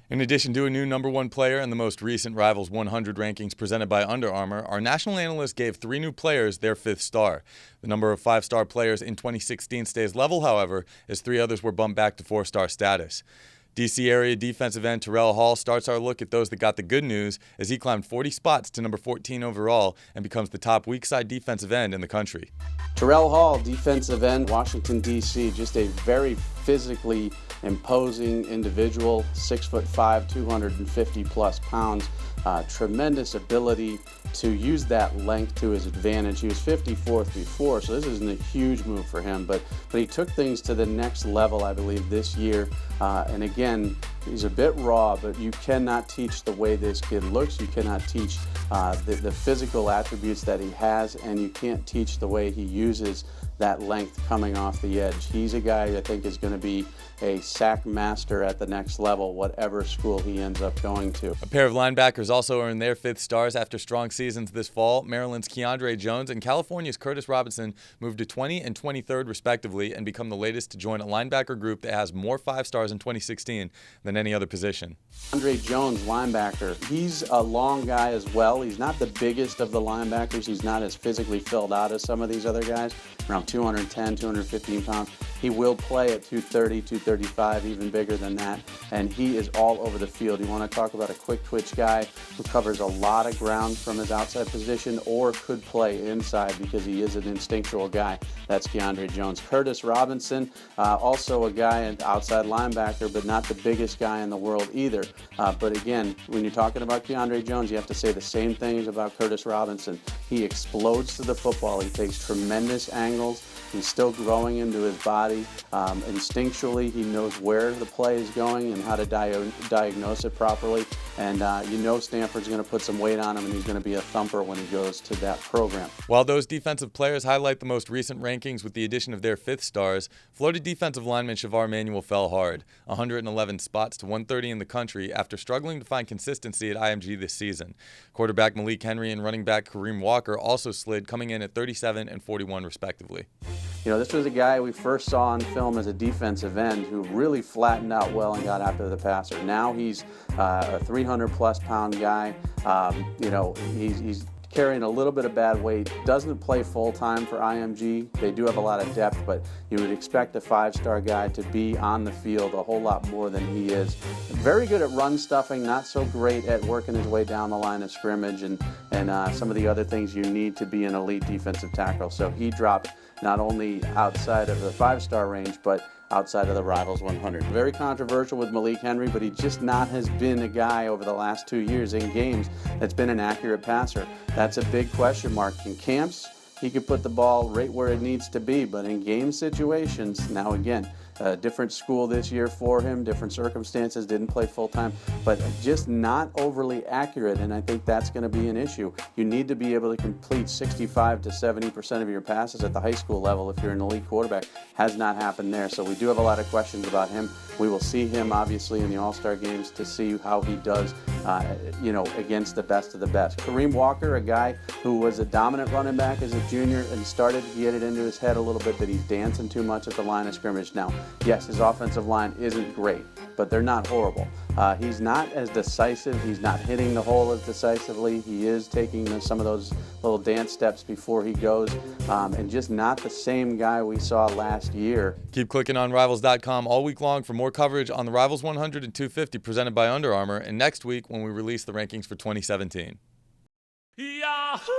In addition to a new number one player in the most recent Rivals 100 rankings presented by Under Armour, our national analyst gave 3 new players their 5th star. The number of 5-star players in 2016 stays level, however, as 3 others were bumped back to 4-star status. DC area defensive end Terrell Hall starts our look at those that got the good news as he climbed 40 spots to number 14 overall and becomes the top weak side defensive end in the country. Terrell Hall, defensive end, Washington, D.C., just a very physically imposing individual, 6'5", 250 plus pounds, tremendous ability to use that length to his advantage. He was 54th before, so this isn't a huge move for him, but he took things to the next level, I believe, this year. And again, he's a bit raw, but you cannot teach the way this kid looks. You cannot teach the physical attributes that he has, and you can't teach the way he uses that length coming off the edge. He's a guy I think is going to be a sack master at the next level, whatever school he ends up going to. A pair of linebackers also earned their 5th stars after strong seasons this fall. Maryland's Keandre Jones and California's Curtis Robinson moved to 20 and 23rd respectively and become the latest to join a linebacker group that has more 5 stars in 2016 than any other position. Keandre Jones, linebacker, he's a long guy as well. He's not the biggest of the linebackers. He's not as physically filled out as some of these other guys, around 210, 215 pounds. He will play at 230, 235, even bigger than that, and he is all over the field. You want to talk about a quick twitch guy who covers a lot of ground from his outside position or could play inside because he is an instinctual guy. That's Keandre Jones. Curtis Robinson, also a guy, an outside linebacker, but not the biggest guy in the world either. But again, when you're talking about Keandre Jones, you have to say the same things about Curtis Robinson. He explodes to the football. He takes tremendous angles. He's still growing into his body. Instinctually, he knows where the play is going and how to diagnose it properly. And you know Stanford's going to put some weight on him, and he's going to be a thumper when he goes to that program. While those defensive players highlight the most recent rankings with the addition of their 5th stars, Florida defensive lineman Shavar Manuel fell hard, 111 spots to 130 in the country after struggling to find consistency at IMG this season. Quarterback Malik Henry and running back Kareem Walker also slid, coming in at 37 and 41 respectively. You know, this was a guy we first saw on film as a defensive end who really flattened out well and got after the passer. Now he's a 300-plus pound guy. You know, he's carrying a little bit of bad weight, doesn't play full-time for IMG. They do have a lot of depth, but you would expect a 5-star guy to be on the field a whole lot more than he is. Very good at run stuffing, not so great at working his way down the line of scrimmage and some of the other things you need to be an elite defensive tackle. So he dropped not only outside of the 5-star range, but outside of the Rivals 100. Very controversial with Malik Henry, but he just not has been a guy over the last 2 years in games that's been an accurate passer. That's a big question mark. In camps, he could put the ball right where it needs to be, but in game situations, now again, a different school this year for him, different circumstances, didn't play full-time, but just not overly accurate, and I think that's going to be an issue. You need to be able to complete 65 to 70% of your passes at the high school level if you're an elite quarterback. Has not happened there, so we do have a lot of questions about him. We will see him, obviously, in the All-Star games to see how he does, you know, against the best of the best. Kareem Walker, a guy who was a dominant running back as a junior and started to get it into his head a little bit that he's dancing too much at the line of scrimmage now. Yes, his offensive line isn't great, but they're not horrible. He's not as decisive. He's not hitting the hole as decisively. He is taking some of those little dance steps before he goes, and just not the same guy we saw last year. Keep clicking on Rivals.com all week long for more coverage on the Rivals 100 and 250 presented by Under Armour, and next week when we release the rankings for 2017. Yahoo!